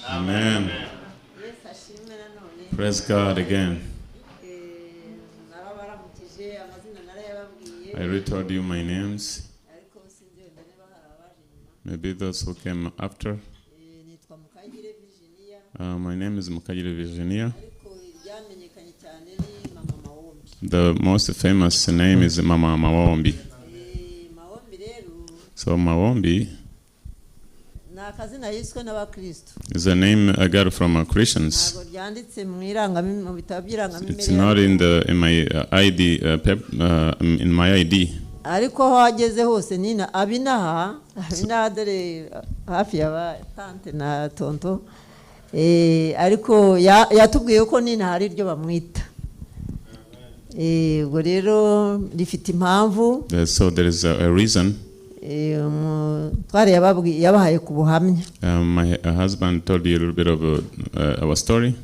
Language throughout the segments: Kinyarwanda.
Amen. Praise God again. I already told you my names. Maybe those who came after. My name is Virginia. The most famous name is Mama Mawombi. So Mawombi is a name I got from Christians. It's not in my ID in my ID. Ariko hageze hose nina abinaha dore hafi ya tante na tonto ariko yatubwiye ko nina hari iryo bamwita ubwo rero rifite impamvu. So there is a reason. Twari yabahaye ku buhamya. My husband told you a little bit of our story.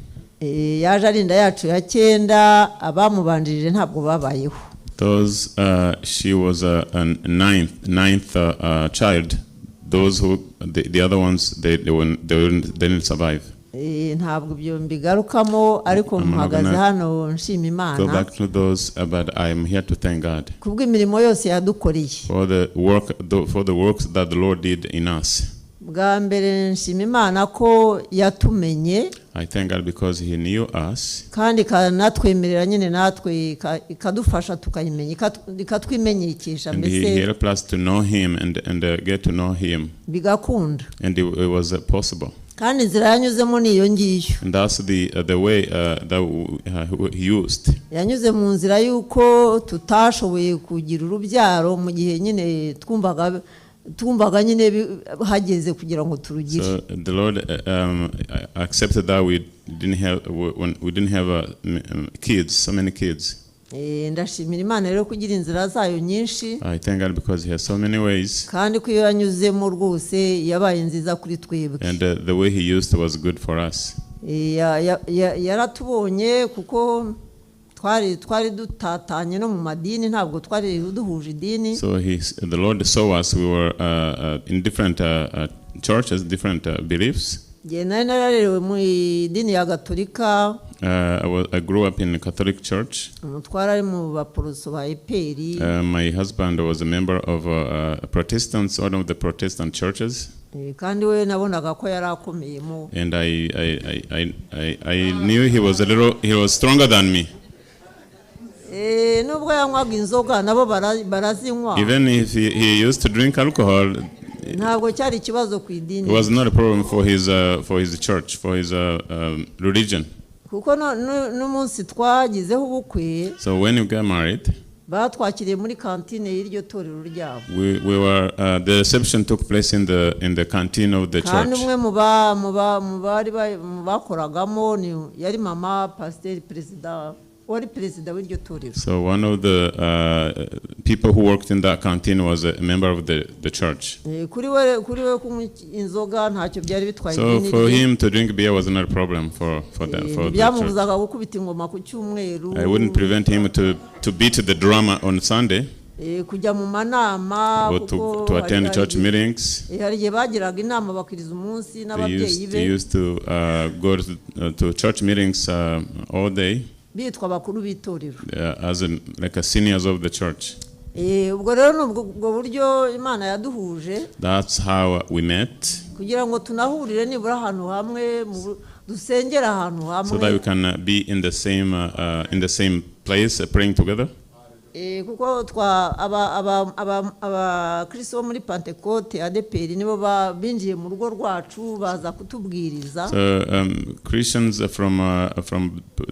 Yaje arinda yacu ya 9 abamubanjirije ntabwo babayeho. Those she was a ninth child. Those who the other ones they didn't survive. Ntabwo byo mbigarukamo ariko mpagaze hano nshima Imana. Go back to those, but I am here to thank God kubwo imirimo yose yadukoreye. For the works that the Lord did in us. Bwa mbere nshima Imana ko yatumenye. I thank God because He knew us. Kandi kanatwemerera nyine natwe ikadufasha tukayimenya ikatwimenyekisha mbese. And He helped us to know Him and get to know Him. Bigakunda. And it was possible. Kandi inzira yanyuzemo niyo ngiyo. And that's the way that He used. Yanyuze mu nzira yuko tutashoboye kugira urubyaro mu gihe nyine twumvaga nyine hageze kugira ngo turugire. So the Lord accepted that we didn't have kids, so many kids. Ndashimira Imana rero kugira inzira zayo nyinshi. I thank God because He has so many ways. Kandi ko yanyuzemo rwose yabaye nziza kuri twebwe. And the way He used was good for us. Yaratubonye kuko twari dutatanye no mu madini ntabwo twari duhuje idini. So the Lord saw us. We were in different churches, different beliefs. Nararerewe mu idini ya Gatolika. I grew up in a Catholic church. Twari mu baporoso ba Adepr. My husband was a member of Protestants, one of the Protestant churches. Kandi we nabonaga ko yarakomeyemo. And I knew he was stronger than me. Nubwo yanywaga inzoga nabo barazinywa. Even if he used to drink alcohol, ntabwo cyari ikibazo ku idini. It was not a problem for his church, for his religion. Kuko n'umunsi twagizeho ubukwe. So when you got married, batwakiriye muri kantine y'iryo torero ryabo. We were the reception took place in the canteen of the church. Kandi umwe mu bari bakoragamo yari mama pastor president. So one of the people who worked in that canteen was a member of the church. So for him to drink beer was not a problem for the church. I wouldn't prevent him to beat the drum on Sunday. Or to attend church meetings. They used to go to church meetings all day. As like a seniors of the church. That's how we met. So that we can be in the same place praying together. Kuko abakristo muri Pentecote Adepr nibo binjiye mu rugo rwacu baza kutubwiriza. So Christians from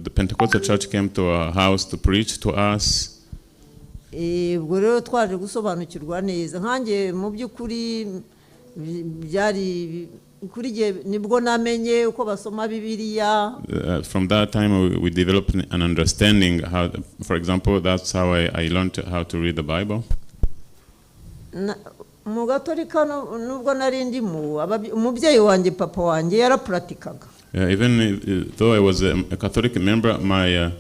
the Pentecostal church came to our house to preach to us. Ubwo rero twaje gusobanukirwa neza nkanjye mu by'ukuri byari kuri je nibwo namenye uko basoma Bibiliya. From that time we developed an understanding how, for example, that's how I learned how to read the Bible. Mu Gatolika nubwo nari ndimo umubyeyi wanjye papa wanjye yarapratikaga. Even though I was a Catholic member, my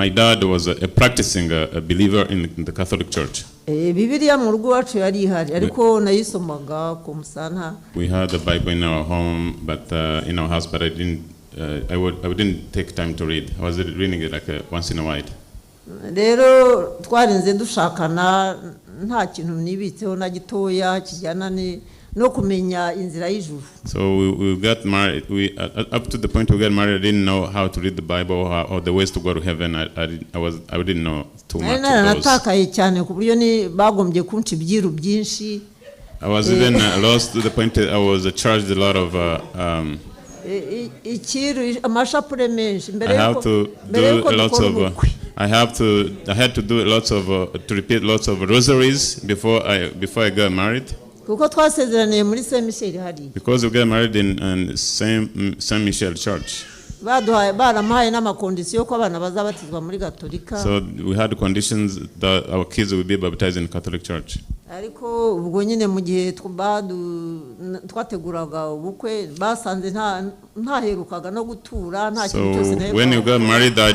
dad was a practicing a believer in the Catholic Church. Bibiliya mu rugo wacu yari ihari ariko nayisomaga ku musana. We had the Bible in our home, but in our house, but I didn't take time to read. I was reading it like once in a while. Rero twarinze dushakana nta kintu nibitseho na gitoya kijyana no kumenya inzira y'ijuru. So we got married. Up to the point we got married, I didn't know how to read the Bible or the ways to go to heaven. I didn't know too much of those. Natakaye cyane ku buryo ni bagombye kunca ibyiru byinshi. I was even lost to the point that I was charged a lot of amashapure menshi mbere I had to do lots of to repeat lots of rosaries before I got married. Kuko twasezeraniye muri Saint Michel hari. Because we got married in Saint Michel Church. Baramuhaye n'amakondisiyo ko abana bazabatizwa muri Gatolika. So we had conditions that our kids would be baptized in Catholic Church. Ariko ubwo nyine mu gihe twateguraga ubukwe basanze ntaherukaga no gutura nta kintu cyose nayo. So when we got married, I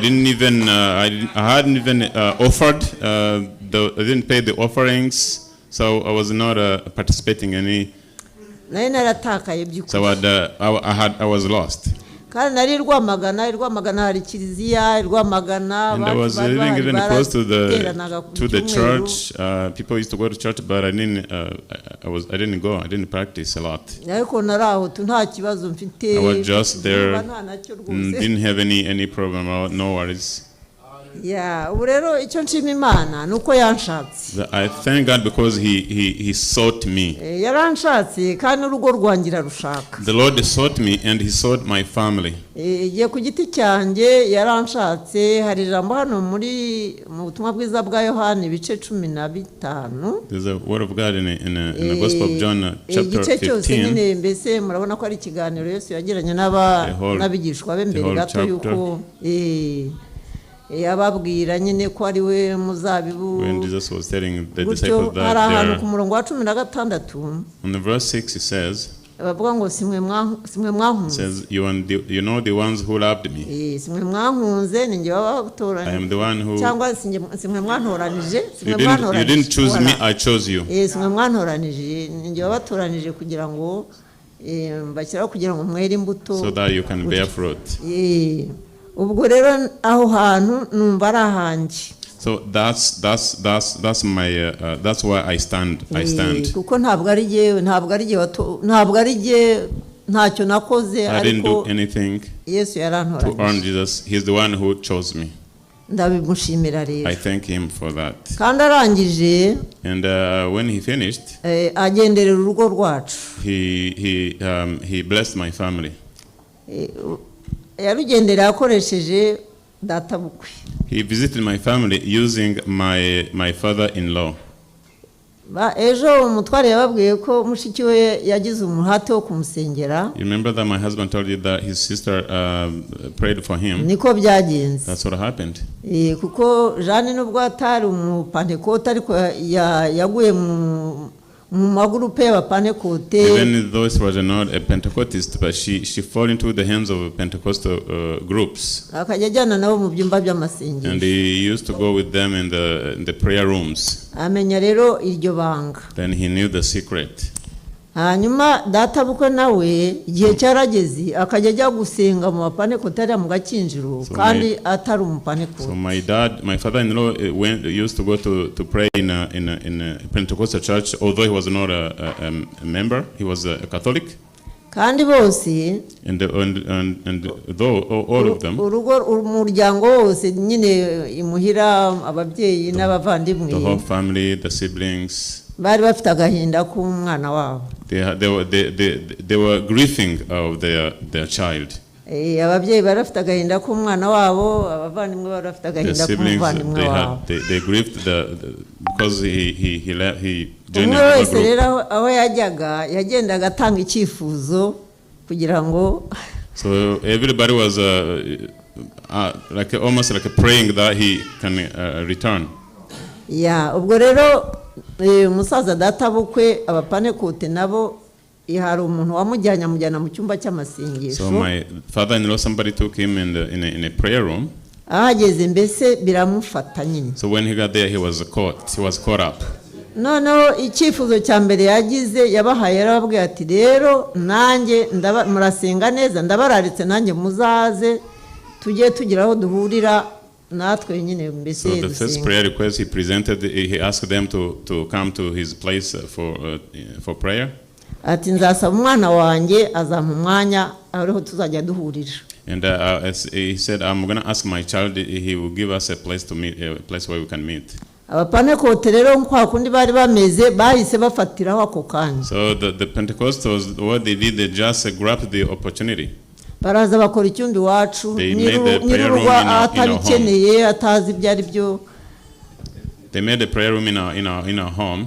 hadn't even offered. I didn't pay the offerings. So I was not participating in any. So I was lost. And I was living even close to the church. People used to go to church, but I didn't go. I didn't practice a lot. I was just there. Didn't have any problem. No worries. Yeah, urero icyo nshima Imana nuko yanshatse. I thank God because he sought me. Yaranshatse kandi urugo rwangira rushaka. The Lord sought me and he sought my family. Ye ku giti cyanjye yaranshatse hari jambo hano mu butumwa bwiza bwa Yohana ibice 15. There's a word of God in the Gospel of John chapter 15. Mbese murabona ko ari ikiganiro Yesu yagiranye n'abigishwa be mbere gato yuko yababwira nyine ko ari we muzabibu. When Jesus was telling the disciples that ahantu ku murongo wa 16 on the verse 6 he says, bavuga ngo simwe mwankunze. Says you know the ones who loved me. Simwe mwankunze ninjye wabatoranye. I am the one who. Cyangwa simwe mwantoranije. You didn't choose me, I chose you. Simwe mwantoranije ninjye wabatoranije kugira ngo mbashyiraho kugira ngo mwere imbuto. So that you can bear fruit. Ubwo rero aho hantu numva ari ahanjye. So that's my that's where I stand. Kuko ntabwo ari je ntacyo nakoze ariko I didn't do anything Yesu yarantoranyije. To earn Jesus. He's the one who chose me. Ndabimushimira rero. I thank him for that. Kandi arangije. And when he finished, agenderera urugo rwacu. He blessed my family. Yarugendera akoresheje data bukwe. He visited my family using my father-in-law. Ejo umutware yababwiye ko mushiki we yagize umuhate wo kumusengera. You remember that my husband told you that his sister prayed for him. Niko byagenze. That's what happened. Kuko Jeanne nubwo atari umupantekote ariko yaguye mu magrupe y'abapantekote. Even though she was not a Pentecostist, but she fell into the hands of Pentecostal groups. Akajyana nabo mu byumba by'amasengesho. And he used to go with them in the prayer rooms. Amenya rero iryo banga. Then he knew the secret. Hanyuma data bukwe nawe igihe cyarageze akajya ajya gusenga mu bapantekote ari mu gakinjiro kandi atari umupantekote. So my father-in-law used to go to pray in a Pentecostal church, although he was not a member, he was a Catholic. Kandi bose and though all of them, urugo umuryango wose nyine imuhira ababyeyi n'abavandimwe, the whole family, the siblings, bari bafite agahinda ku mwana wabo. They were grieving of their child. Ababyeyi bari bafite agahinda ku mwana wabo, abavandimwe bari bafite agahinda ku muvandimwe wabo. They grieved because he joined the group. Rero aho yagendaga atanga icyifuzo kugira ngo. So everybody was like almost like praying that he can return. Ubwo rero umusaza data bukwe abapantekote nabo hari umuntu wamujyana mu cyumba cy'amasengesho. So my father-in-law, somebody took him in a prayer room. Ahageze mbese biramufata nyine. So when he got there, he was caught up. noneho icyifuzo cya mbere yagize yabahaye yarababwiye ati rero nanjye murasenga neza ndabararitse nanjye muzaze tujye tugira aho duhurira natwe nyine mbese So the first prayer request he presented, he asked them to come to his place for prayer. ati nzasaba umwana wanjye azampa umwanya ariho tuzajya duhurira. And as he said, I'm going to ask my child, he will give us a place to meet, a place where we can meet. Abapanekote rero kwa kundi bari bameze bahise bafatiraho ako kanya. So the Pentecostals, what they did, they just grabbed the opportunity. Baraza bakora icyumba iwacu nyir'urugo atabikeneye atazi ibyo ari byo. They made a prayer room in our home.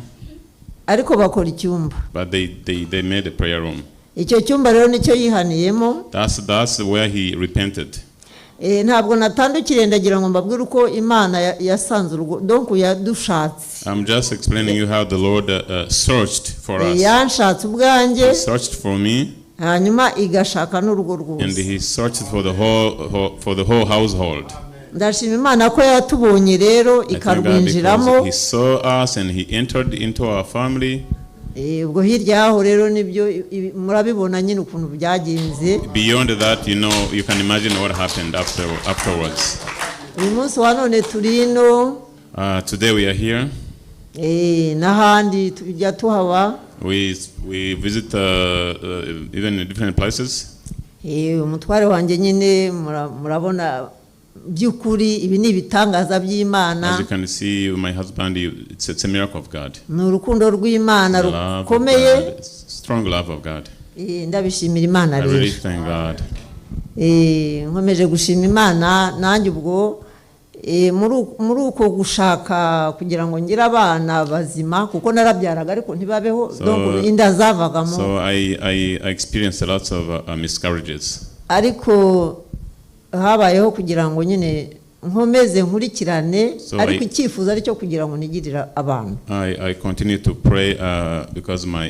Ariko bakora icyumba. But they made a prayer room. Icyo cyumba rero nicyo yihaniyemo. That's where he repented. Ntabwo natandukire ndagira ngo mbabwire uko Imana yasanze urugo donc yadushatse. I'm just explaining you how the Lord searched for us. Yanshatse ubwanjye. He searched for me. Hanyuma igashaka n'urugo rwose. And he searched for the whole household. Ndashima Imana ko yatubonye rero ikarwinjiramo. He saw us and he entered into our family. Ubwo hirya yaho rero nibyo murabibona nyine ukuntu byagenze. Beyond that, you can imagine what happened afterwards. Uyu munsi wa none turino. Today we are here. N'ahandi tujya tuhaba. We visit even in different places. Umutware wanjye nyine murabona byukuri ibi ni ibitangaza by'Imana. As you can see, my husband, it's a miracle of God. Ni urukundo rw'Imana rukomeye. Strong love of God. Ndabishimira Imana rero. I really thank God. Nkomeje gushima Imana nanjye ubwo muri uko gushaka kugira ngo ngira abana bazima kuko narabyaraga ariko ntibabeho donc inda zavagamo. So I experienced a lot of miscarriages. Ariko habayeho kugira ngo nyine nkomeze nkurikirane ariko icyifuzo ari cyo kugira ngo nigirira abantu. I continue to pray because my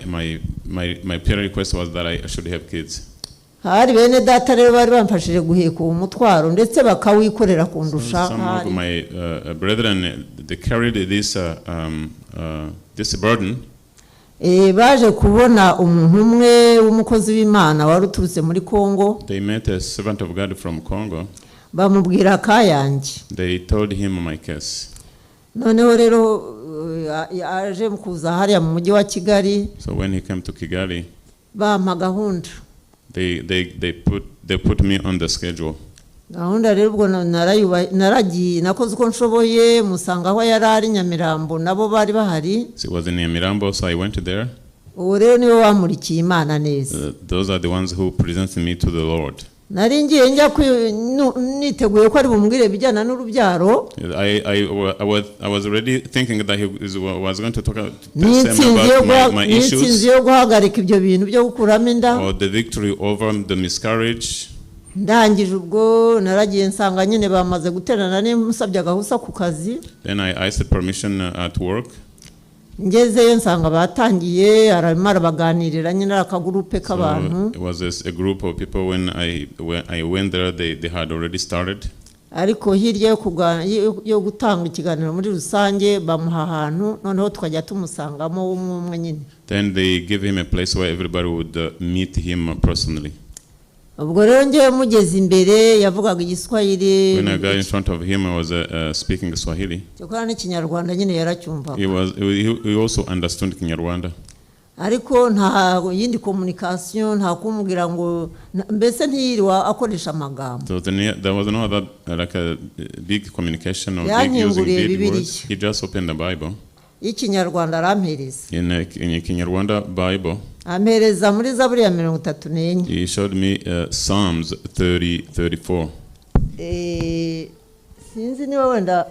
prayer request was that I should have kids. Hari bene data rero bari bamfashije guheka umutwaro ndetse bakawikorera kundusha. Some of my brethren, they carried this burden. Baje kubona umuntu umwe w'umukozi w'Imana waruturutse muri Kongo. They met a servant of God from Congo. Bamubwira kayanjye. They told him my case. Noneho rero aje mukuza hariya mu mujyi wa Kigali. So when he came to Kigali, bampa gahunda. They put me on the schedule. Gahunda rero ubwo naragiye nakoze uko nshoboye musanga aho yarari Nyamirambo nabo bari bahari. She was in Nyamirambo, so I went there. Uwo rero niwe wamurikiye Imana neza. Those are the ones who presented me to the Lord. Nari ngiye njya niteguye ko ari bumubwire bijyana n'urubyaro. I was already thinking that he was going to talk about my issues. N'intsinzi yo guhagarika ibyo bintu byo gukuramo inda. Or the victory over the miscarriage. Ndangije ubwo naragiye nsanga nyine bamaze guterana n'umusabye agahusa ku kazi. Then I asked permission at work. Ngezeyo nsanga batangiye arabaganirira nyine akagurupe k'abantu. It was a group of people. When I went there, they had already started. Ariko hirya yo gutanga ikiganiro muri rusange bamuha ahantu noneho tukajya tumusangamo umwe nyine. Then they give him a place where everybody would meet him personally. Ubwo rero ngiye mugeze imbere yavugaga Igiswahili. When I got in front of him, I was speaking Swahili. Cyokora n'Ikinyarwanda nyine yaracyumva. He also understood Kinyarwanda. Ariko nta yindi communication nta kumubwira ngo mbese ntiyirwa akoresha amagambo. So there was no other like a big communication or big using big words. He just opened the Bible. Ikinyarwanda arampereza. In Kinyarwanda Bible. Ampereza muri Zaburi ya 34. He showed me Psalms 34. Sinzi niba wenda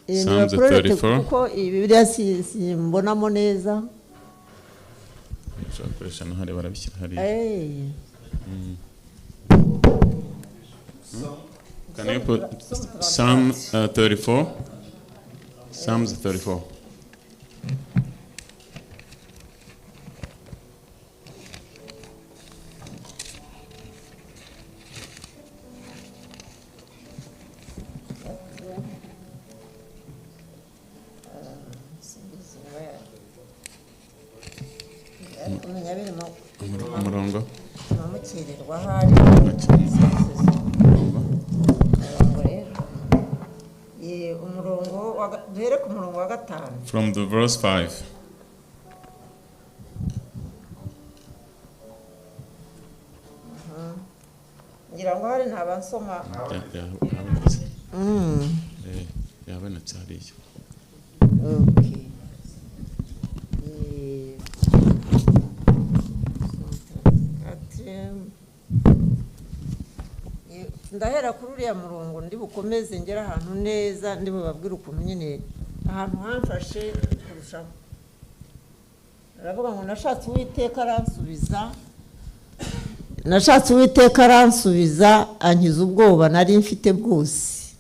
Psalms 34. Kuko Bibiliya simbonamo neza. Can you put Psalm 34? Psalms 34. umurongo namukirirwa hari umurongo duhere ku murongo wa 5 from the verse 5. ngira ngo hari ntabansoma yabonetse hariya. okay ndahera kuri uriya murongo ndi bukomeze ngera ahantu neza ndi bubabwira ukuntu nyine ahantu hamfashe kurushaho. Aravuga ngo nashatse Uwiteka aransubiza ankiza ubwoba nari mfite bwose.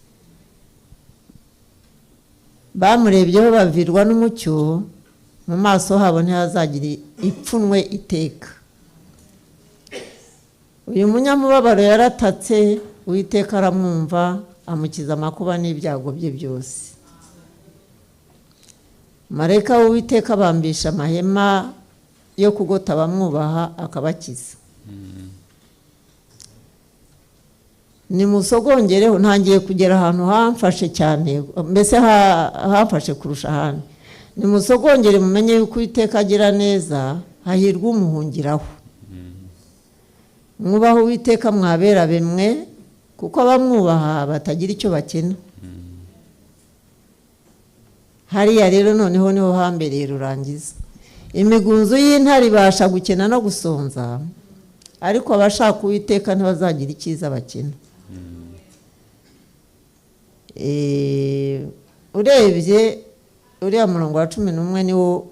Bamurebyeho bavirwa n'umucyo, mu maso habo ntihazagira ipfunwe iteka. Uyu munyamubabaro yaratatse, Uwiteka aramwumva, amukiza amakuba n'ibyago bye byose. Marayika w'Uwiteka abambisha amahema yo kugota abamwubaha akabakiza. Nimusogongereho ntangiye kugera ahantu hamfashe cyane, mbese hamfashe kurusha ahandi. Nimusogongere mumenye yuko Uwiteka agira neza, hahirwa umuhungiraho. Mwubaha Uwiteka mwabera bemwe, kuko abamwubaha batagira icyo bakena. Hariya rero noneho niho hambereye rurangiza. Imigunzu y'intare ibasha gukena no gusonza, ariko abashaka Uwiteka ntibazagira icyiza bakena. Urebye uriya murongo wa 11 niwo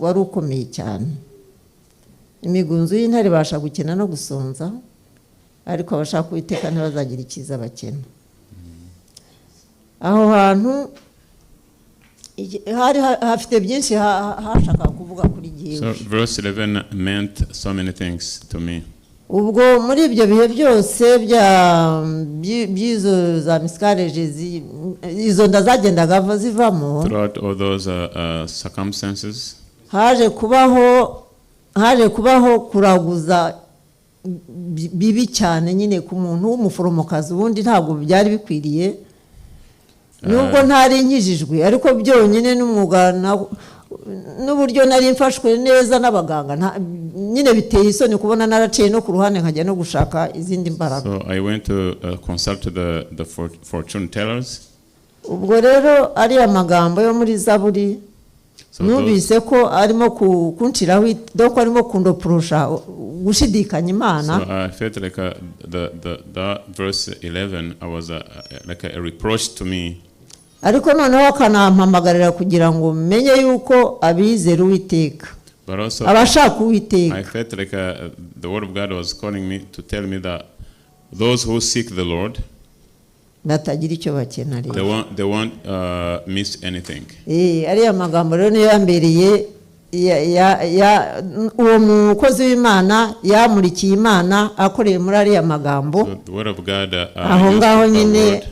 wari ukomeye cyane. Imigunzu y'intare ibasha gukena no gusonza, ariko abashaka Uwiteka ntibazagira icyiza bakena. Aho hantu hari hafite byinshi hashaka kuvuga kuri gihe. So verse 11 meant so many things to me. Ubwo muri ibyo bihe byose byizo za miscarriages izo ndazagendaga zivamo, throughout all those circumstances, haje kubaho kuraguza bibi cyane nyine ku muntu w'umuforomokazi, ubundi ntabwo byari bikwiriye. Nubwo ntari nkijijwe, ariko byonyine n'umwuga n'uburyo nari mfashwe neza n'abaganga nyine biteye isoni kubona naraciye no ku ruhande nkajya no gushaka izindi mbaraga. So I went to consult the fortune tellers. Ubwo rero ari amagambo yo muri Zaburi, nubise ko arimo kunshiraho doko arimo kundoprosha gushidikanya Imana. So I felt like the verse 11 was like a reproach to me. Ariko noneho akanampamagarira kugira ngo menye yuko abizera Uwiteka, abashaka Uwiteka. I felt like the word of God was calling me to tell me that those who seek the Lord, batagira icyo bakena rero, they won't miss anything. Ari amagambo rero niyo yambereye uwo mukozi w'Imana yamurikiye Imana akoreye muri ari amagambo. So the word of God aho ngaho nyine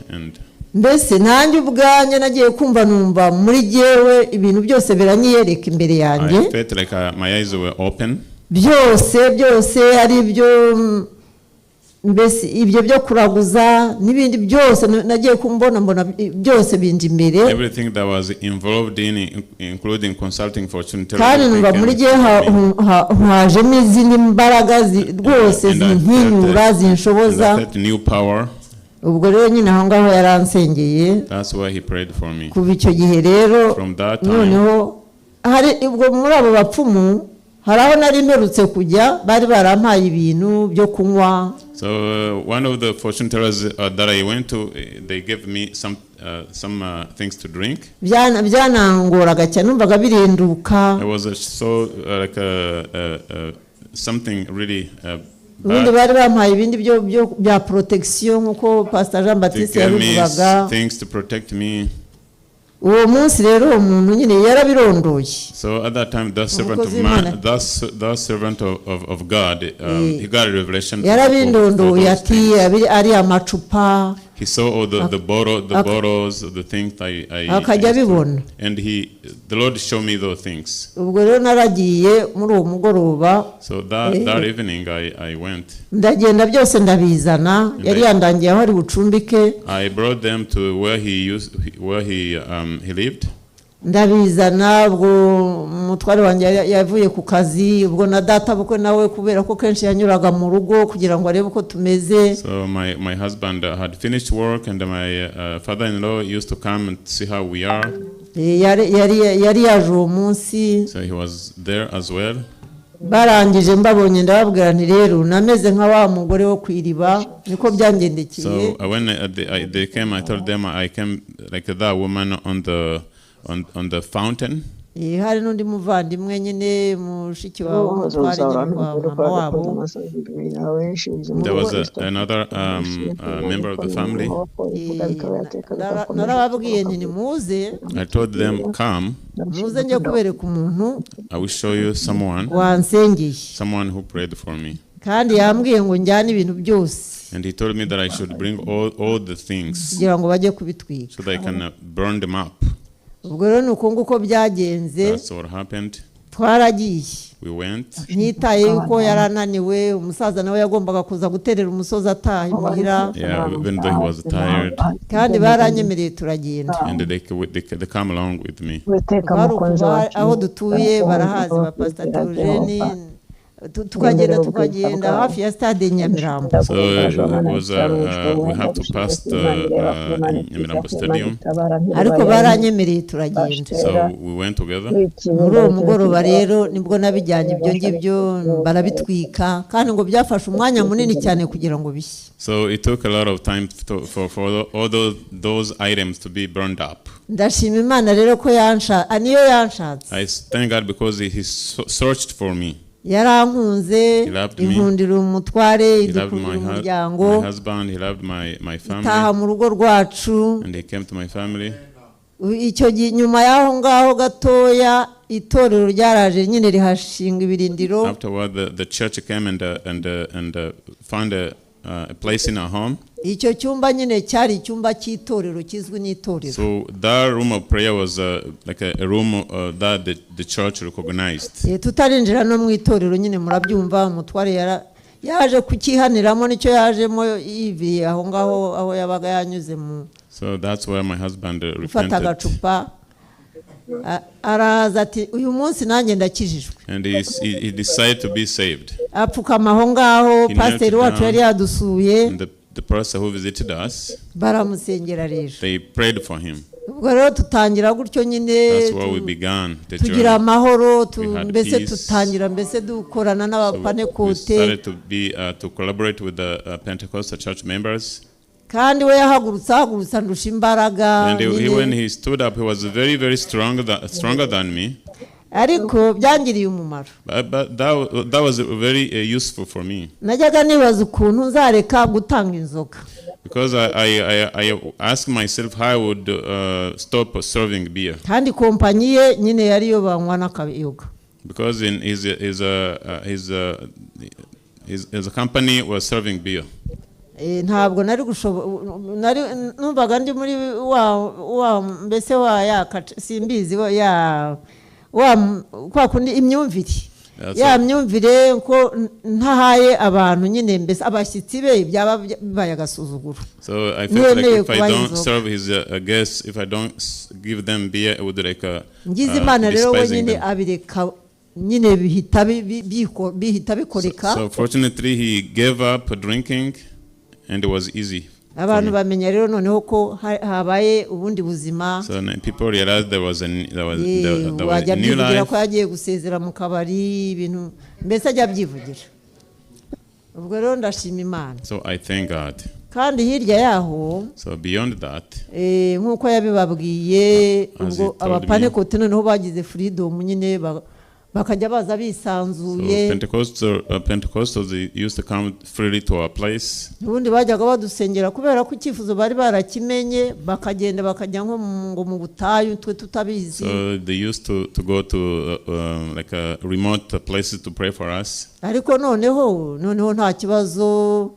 mbese nanjye ubwanjye nagiye kumva numva muri jewe ibintu byose biranyiyereka imbere yanjye. I felt like my eyes were open. byose ari byo mbese ibyo byo kuraguza n'ibindi byose nagiye kumbona byose binje imbere. Everything that was involved in including consulting fortune tellers. Kandi numva muri gihe haje n'izindi mbaraga rwose zintinyura zinshoboza. New power. Ubwo rero nyine aho ngaho yaransengeye. That's why he prayed for me. Kuva icyo gihe rero noneho hari ubwo muri abo bapfumu hari aho nari mperutse kujya, bari barampaye ibintu byo kunywa. So one of the fortune tellers that I went to, they gave me some things to drink. Byanangoraga cyane, numvaga birenduka. It was so like something really ubundi bari bampaye ibindi bya protection nkuko Pastor Jean Baptiste yabivugaga, things to protect me. Uwo munsi rero umuntu nyine yarabirondoye. So at that time, the servant of God, he got a revelation. Yarabindondoye ati ari amacupa, he saw all the bottles, the things I akajya abibona. and the Lord showed me those things. Ubwo rero naragiye muri uwo mugoroba. So that evening I went. Ndagenda byose ndabizana, yari yandangiye aho ari bucumbike. I brought them to where he lived. Ndabizana ubwo mutware wanjye yavuye ku kazi, ubwo na data bukwe nawe kubera ko kenshi yanyuraga mu rugo kugira ngo arebe uko tumeze. So my husband had finished work and my father-in-law used to come and see how we are. Yari yaje uwo munsi. So he was there as well. Barangije mbabonye ndababwira nti rero nameze nka wa mugore wo kwiriba, niko byangendekeye. So when they came, I told them I came like that woman on the fountain. Hari n'undi muvandimwe nyine mushiki wawe twari mama wabo. There was another member of the family. Narababwiye nti muze. I told them, come. Muze njye kubereka umuntu. I will show you someone who prayed for me. Kandi yambwiye ngo njyane ibintu byose. And he told me that I should bring all the things kugira ngo bajye kubitwika. so they can burn them up. Ubwo rero nuko nguko byagenze. That's what happened. Twaragiye. We went. Ntitaye yuko yarananiwe, umusaza nawe yagombaga kuza guterera umusozi ataha imuhira. Yeah, even though he was tired. Kandi baranyemereye turagenda. And they come along with me. Aho dutuye barahazi ba Pastor Theogene. Tukagenda hafi ya stade Nyamirambo. So it was we have to pass the Nyamirambo stadium. Ariko baranyemereye turagenda. So we went together. Muri uwo mugoroba rero nibwo nabijyanye ibyo ngibyo barabitwika kandi ngo byafashe umwanya munini cyane kugira ngo bishye. So it took a lot of time for all those items to be burned up. Ndashima Imana rero ko niyo yanshatse. I thank God because he searched for me. Yarankunze, inkundira umutware, idukundira umuryango. My husband, he loved my family. Taha mu rugo rwacu. And he came to my family. Icyo nyuma yaho ngaho gatoya itorero ryaraje nyine rihashinga ibirindiro. Afterward the church came and found a place in our home. Icyo cyumba nyine cyari icyumba cy'itorero kizwi n'itorero. So that room of prayer was like a room that the church recognized. Tutarinjira no mu itorero nyine murabyumva umutware yaje kukihaniramo nicyo yajemo yiviye aho ngaho aho yabaga yanyuze mu. So that's where my husband repented. Fataga cupa araza ati uyu munsi nanjye ndakijijwe. And he decided to be saved. Apfukama aho ngaho pastor wacu yari yadusuye. The person who visited us, baramusengera rero. They prayed for him. Ubwo rero tutangira gutyo nyine. That's where we began the journey. Tugira amahoro mbese tutangira mbese dukorana n'abapanekote. We started to collaborate with the Pentecostal church members. Kandi we yahagurutsa ndusha imbaraga. And when he stood up, he was very, very stronger than me. Ariko byangiriye umumaro. But that was very useful for me. Najyaga nibaza ukuntu nzareka gutanga inzoga. Because I asked myself how I would stop serving beer. Kandi kompanyi ye nyine yari yo banywa n'akayoga. Because in his company was serving beer. Ntabwo nari nari numvaga ndi muri wa mbese wa simbizi kwa kundi imyumvire ya myumvire ko ntahaye abantu nyine mbese abashyitsi be byaba bibaye agasuzuguro. So I felt like if I don't serve his guests, if I don't give them beer, it would like ngize Imana rero we nyine abireka nyine bihita bikoreka. So fortunately he gave up drinking and it was easy. Abantu bamenya rero noneho ko habaye ubundi buzima. So people realized there was a new life. Ko yagiye gusezera mu kabari ibintu mbese ajya byivugira. Ubwo rero ndashima Imana. So I thank God. Kandi hirya yaho, so beyond that, nkuko yabibabwiye ubwo abapanekote noneho bagize freedom nyine bakajya baza bisanzuye. So Pentecostals used to come freely to our place. Ubundi bajyaga badusengera kubera ko icyifuzo bari barakimenye bakagenda bakajya nko mu butayu twe tutabizi. So they used to go to like a remote places to pray for us. Ariko noneho nta kibazo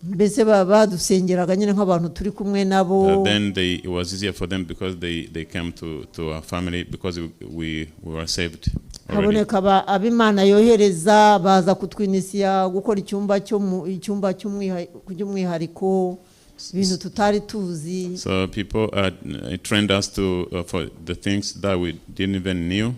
mbese badusengeraga nyine nk'abantu turi kumwe nabo. Then it was easier for them because they came to our family because we were saved. Haboneka ab'Imana yohereza baza kutwinisiya gukora icyumba cy'umwihariko ibintu tutari tuzi. So people trained us to for the things that we didn't even knew.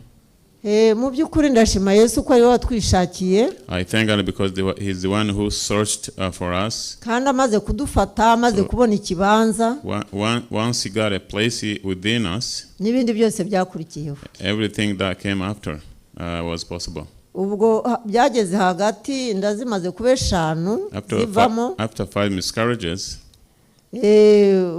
Mu by'ukuri ndashima Yesu ko ari we watwishakiye. I thank God because he's the one who searched for us. Kandi amaze kudufata, amaze kubona ikibanza. Once he got a place within us, n'ibindi byose byakurikiyeho. Everything that came after was possible. Ubwo byageze hagati ndazimaze kuba 5 zivamo. After 5 miscarriages,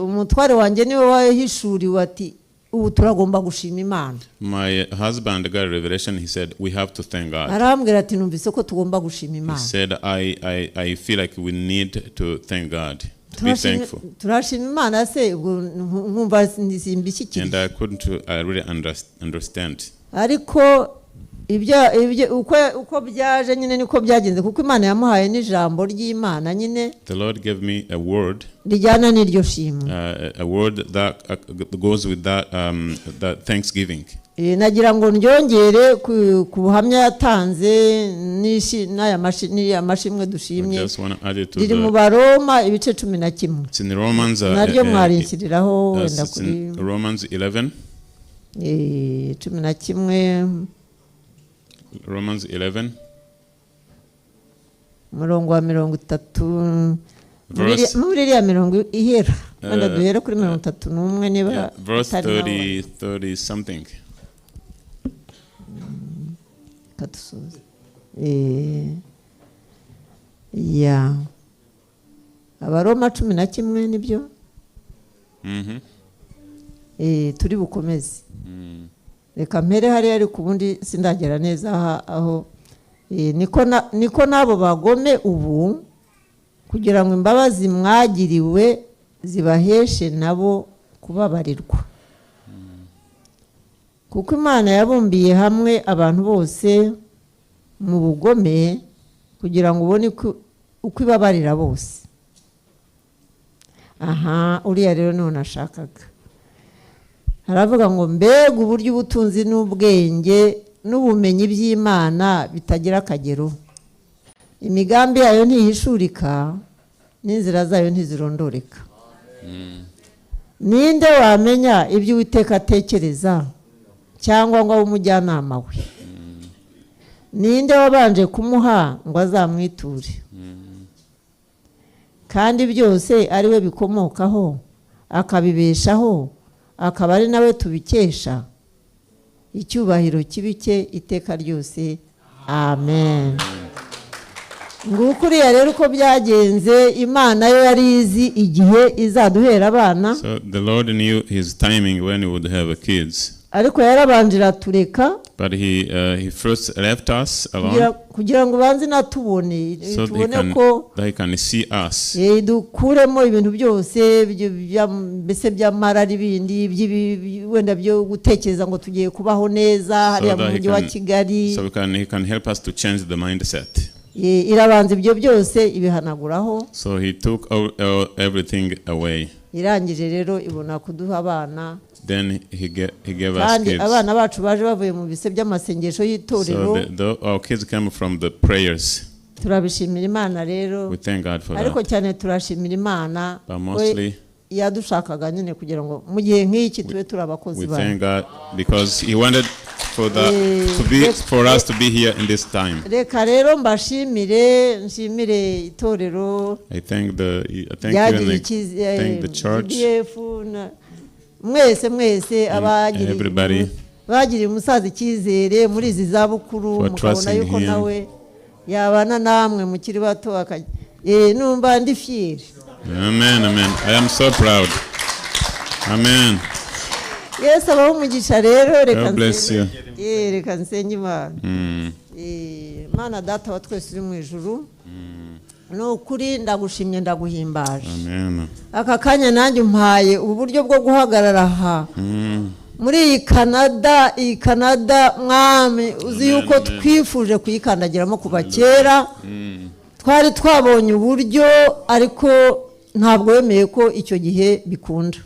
umutware wanjye niwe wahishuriwe ati ubu turagomba gushima Imana. My husband got a revelation. He said we have to thank God. Arambwira ati numvise ko tugomba gushima Imana. He said I feel like we need to thank God. To be thankful. Turashima Imana se nkumva nisimbishikije. And I couldn't really understand. Ariko ibyo uko byaje nyine niko byagenze kuko Imana yamuhaye n'ijambo ry'Imana nyine. The Lord gave me a word. Rijyana n'iryo shimwe. A word that goes with that thanksgiving. Nagira ngo ndyongere ku buhamya yatanze n'aya mashimwe dushimye. Riri mu Baroma ibice 11. It's in Romans. Naryo mwarinshyiriraho wenda kuri Romans 11. 11. Romans 11. Murongo wa 30. Muri iriya mirongo ihera. Wenda duhere kuri 31 niba. Verse 30 something. Katusoza. Abaroma 11 nibyo. Turi bukomeze. Reka mpere hari ari kubundi sindagera neza aho niko nabo bagome ubu kugira ngo imbabazi mwagiriwe zibaheshe nabo kubabarirwa. Kuko Imana yabumbiye hamwe abantu bose mu bugome kugira ngo ubone uko ibabarira bose. Uriya rero none ashakaga. Haravuga ngo mbega uburyo ubutunzi n'ubwenge n'ubumenyi by'Imana bitagira akagero. Imigambi yayo ntihishurika n'inzira zayo ntizirondoreka. Ninde wamenya ibyo Uwiteka atekereza cyangwa ngo abe umujyanama we? Ninde wabanje kumuha ngo azamwiture? Kandi byose ari we bikomokaho akabibeshaho akaba ari nawe tubikesha. Icyubahiro kibike iteka ryose. Amen. Ngukuriya rero uko byagenze Imana yo yari izi igihe izaduhera abana. So the Lord knew his timing when he would have kids. Ariko yarabanjira tureka. But he first left us alone. Kugira ngo banze natubone tubone ko they can see us. Dukuremo ibintu byose mbese by'amarari ibindi wenda byo gutekereza ngo tugiye kubaho neza hariya mu mujyi wa Kigali. So he can help us to change the mindset. Irabanza ibyo byose ibihanaguraho. So he took everything away. Irangije rero ibona kuduha abana. Then he gave us kandi kids. Abana bacu baje bavuye mu bise by'amasengesho y'itorero. So our kids came from the prayers. Turabishimira Imana rero. We thank God for that. Ariko cyane turashimira Imana. But mostly yadushakaga nyine kugira ngo mu gihe nk'iki tube turabakozi bayo. We thank God because he wanted for us to be here in this time. Reka rero nshimire itorero. I thank you and thank the church. Mwese abagiriye umusaza icyizere muri izi zabukuru mukabona yuko nawe yabana namwe mukiri bato numva ndi fier. Amen. I am so proud. Amen. Yes, abaho umugisha rero reka nsenye Imana. Mana data wa twese uri mu ijuru. Nukuri ndagushimye ndaguhimbaje. Amen. Aka kanya nanjye mpaye ubu buryo bwo guhagarara aha. Muri iyi Canada mwami uzi yuko twifuje kuyikandagiramo kuva kera. twari twabonye uburyo ariko ntabwo wemeye ko icyo gihe bikunda.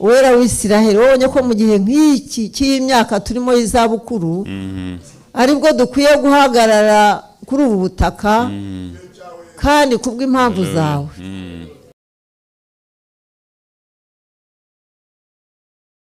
Uwera w'Isiraheli wabonye ko mu gihe nk'iki cy'imyaka turimo y'izabukuru aribwo dukwiye guhagarara kuri ubu butaka kandi kubw'impamvu zawe